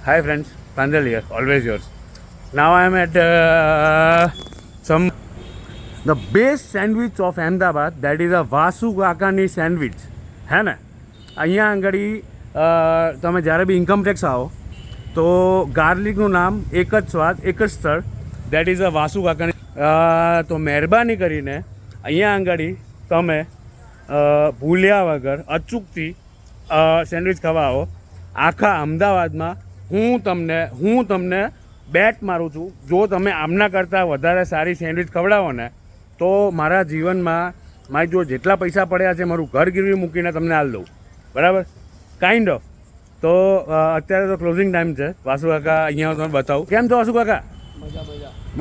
Hi friends, Pranjal here, always yours. Now I am at the best sandwich of Ahmedabad, that is a Vasu Kakani sandwich. હે ને અહીંયા આગળ તમે જ્યારે બી income tax આવો તો ગાર્લિકનું નામ એક જ સ્વાદ એક જ સ્થળ, દેટ ઇઝ અ વાસુ કાકાની. તો મહેરબાની કરીને અહીંયા આગળ તમે ભૂલ્યા વગર અચૂકથી સેન્ડવિચ ખાવા આવો. આખા અમદાવાદમાં હું તમને બેટ મારું છું, જો તમે આમના કરતાં વધારે સારી સેન્ડવિચ ખવડાવો ને તો મારા જીવનમાં મારી જો જેટલા પૈસા પડ્યા છે મારું ઘર ગીરવી મૂકીને તમને આલ દઉં, બરાબર, કાઇન્ડ ઓફ. તો અત્યારે તો ક્લોઝિંગ ટાઈમ છે. વાસુ કાકા અહીંયા તમને બતાવું. કેમ છો વાસુ કાકા?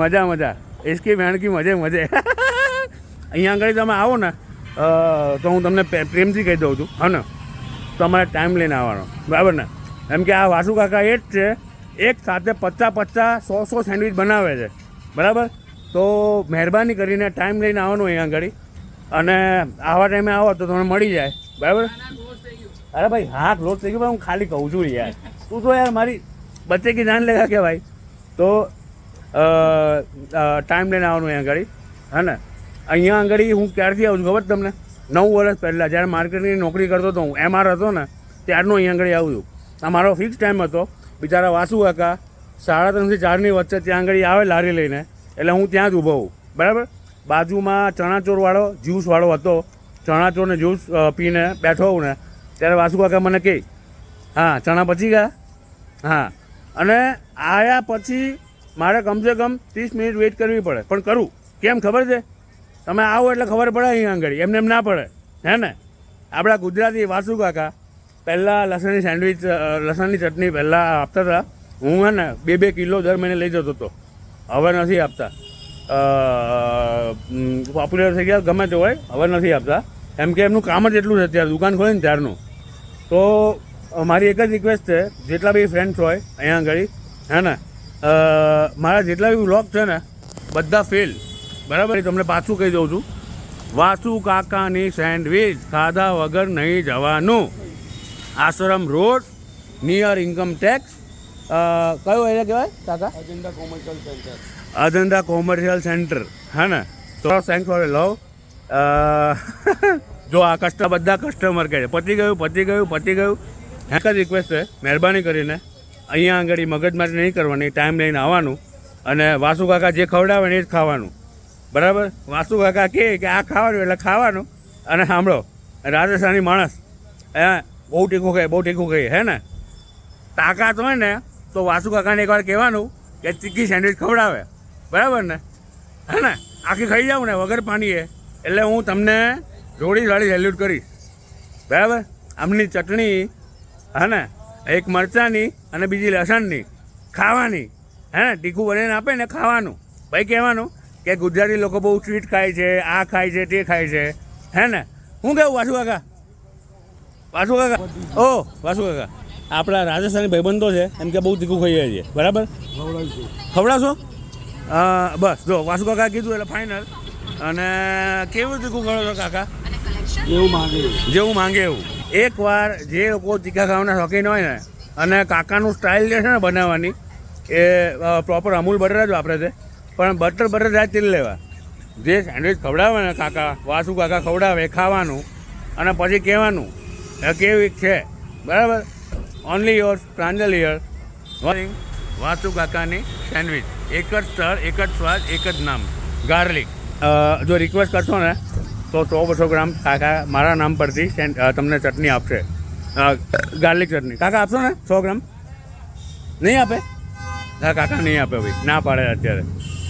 મજા મજા એસકી વેણકી મજે અહીંયા આગળ તમે આવો ને તો હું તમને પ્રેમથી કહી દઉં છું, હા ને, તમારે ટાઈમ લઈને આવવાનો, બરાબર ને. એમ કે આ વાસુ કાકા એ જ છે, એક સાથે 50-100 સેન્ડવિચ બનાવે છે, બરાબર. તો મહેરબાની કરીને ટાઈમ લઈને આવવાનું અહીંયા આગળ, અને આવા ટાઈમે આવો તો તમને મળી જાય, બરાબર. અરે ભાઈ હા ક્લોઝ થઈ ગયું, હું ખાલી કહું છું યાર, તું તો યાર મારી બચ્ચે કી જાન લેગા કે ભાઈ. તો ટાઈમ લઈને આવવાનું અહીંયા આગળ, હા ને. અહીંયા આગળ હું ક્યારથી આવું છું ખબર તમને? 9 વર્ષ પહેલાં જ્યારે માર્કેટિંગની નોકરી કરતો હતો, હું MR હતો ને ત્યારનું અહીંયા આગળ આવું છું. આ મારો ફિક્સ ટાઈમ હતો. બિચારા વાસુ કાકા 3:30 થી 4ની વચ્ચે ત્યાં આગળ આવે લારી લઈને, એટલે હું ત્યાં જ ઊભો હોઉં, બરાબર. બાજુમાં ચણાચોરવાળો જ્યુસવાળો હતો, ચણાચોરને જ્યુસ પીને બેઠો હોઉં ને ત્યારે વાસુ કાકા મને કહે, હા ચણા પચી ગયા, હા. અને આવ્યા પછી મારે કમસે કમ 30 મિનિટ વેઇટ કરવી પડે, પણ કરું કેમ ખબર છે? તમે આવો એટલે ખબર પડે અહીંયા આગળ, એમને એમ ના પડે, હે ને. આપણા ગુજરાતી વાસુ કાકા પહેલાં લસણની સેન્ડવિચ, લસણની ચટણી પહેલાં આપતા હતા. હું હે ને 2-2 કિલો દર મહિને લઈ જતો હતો. હવે નથી આપતા, પોપ્યુલર થઈ ગયા ગમે તે હોય, હવે નથી આપતા. એમ કે એમનું કામ જ એટલું છે અત્યારે, દુકાન ખોલીને ત્યારનું. તો મારી એક જ રિક્વેસ્ટ છે, જેટલા બી ફ્રેન્ડ્સ હોય અહીંયા આગળ, હે ને, મારા જેટલા બી વ્લોગ છે ને બધા ફેલ, બરાબર. તમને પાછું કહી દઉં છું, વાસુ કાકાની સેન્ડવિચ ખાધા વગર નહીં જવાનું. આશ્રમ રોડ નિયર ઇન્કમ ટેક્સ, કયો એરિયા કહેવાય કાકા? અજંતા કોમર્શિયલ સેન્ટર, હે ને. તો થેન્ક્સ ફોર લવ. જો આ બધા કસ્ટમર કહે છે પતી ગયું. એક જ રિક્વેસ્ટ છે, મહેરબાની કરીને અહીંયા આગળ મગજમારી નહીં કરવાની, ટાઈમ લઈને આવવાનું, અને વાસુ કાકા જે ખવડાવે ને એ જ ખાવાનું, બરાબર. વાસુ કાકા કહે કે આ ખાવાનું એટલે ખાવાનું. અને સાંભળો, રાજસ્થાની માણસ બહુ તીખું કહે, હે ને. તાકાત હોય ને તો વાસુ કાકાને એકવાર કહેવાનું કે તીખી સેન્ડવિચ ખવડાવે, બરાબર ને, હે ને. આખી ખાઈ જાઉં ને વગર પાણીએ એટલે હું તમને જોડી સેલ્યુટ કરીશ, બરાબર. આમની ચટણી, હે ને, એક મરચાંની અને બીજી લસણની ખાવાની, હે ને. તીખું બનાવીને આપે ને ખાવાનું. ભાઈ કહેવાનું કે ગુજરાતી લોકો બહુ સ્વીટ ખાય છે, આ ખાય છે, તે ખાય છે, હે ને. હું કેવું વાસુ કાકા? વાસુ કાકા આપણા રાજસ્થાની ભાઈબંધો છે, એમ કે બહુ તીખું ખાઈએ છીએ, બરાબર. ખવડાવશો? બસ જો વાસુ કાકા કીધું એટલે ફાઇનલ. અને કેવું તીખું ખવડો છો કાકા? જેવું માંગે એવું. એકવાર જે લોકો તીખા ખાવાના શોખીન હોય ને, અને કાકાનું સ્ટાઇલ જે છે ને બનાવવાની, એ પ્રોપર અમૂલ બટર જ વાપરે છે, પણ બટર જ તેલ લેવા. જે સેન્ડવિચ ખવડાવે ને કાકા, વાસુ કાકા ખવડાવે ખાવાનું, અને પછી કહેવાનું કેવી છે, બરાબર. Only your Pranjal here. Vasu કાકાની સેન્ડવિચ, એક જ સ્થળ, એક જ સ્વાદ, એક જ નામ, ગાર્લિક. જો રિક્વેસ્ટ કરશો ને તો 100-200 ગ્રામ કાકા મારા નામ પરથી તમને ચટણી આપશે, ગાર્લિક ચટણી. કાકા આપશો ને 100 ગ્રામ? નહીં આપે? હા કાકા નહીં આપે ભાઈ, ના પાડે અત્યારે.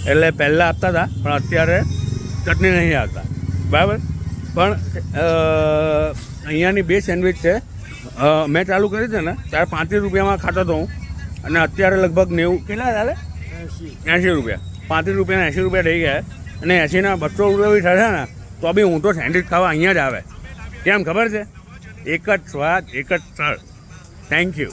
એટલે પહેલાં આપતા હતા પણ અત્યારે ચટણી નહીં આપતા, બરાબર. પણ અહીંયાની બે સેન્ડવિચ છે, મેં ચાલુ કરી છે ને ત્યારે 35 રૂપિયામાં ખાતો હતો હું, અને અત્યારે લગભગ 90 કેટલા ચાલે? 80 રૂપિયા. 35 રૂપિયાના 80 રૂપિયા થઈ ગયા, અને 80ના 200 રૂપિયા બી થશે ને તો બી હું તો સેન્ડવિચ ખાવા અહીંયા જ આવે. કેમ ખબર છે? એક જ સ્વાદ, એક જ સ્થળ. Thank you.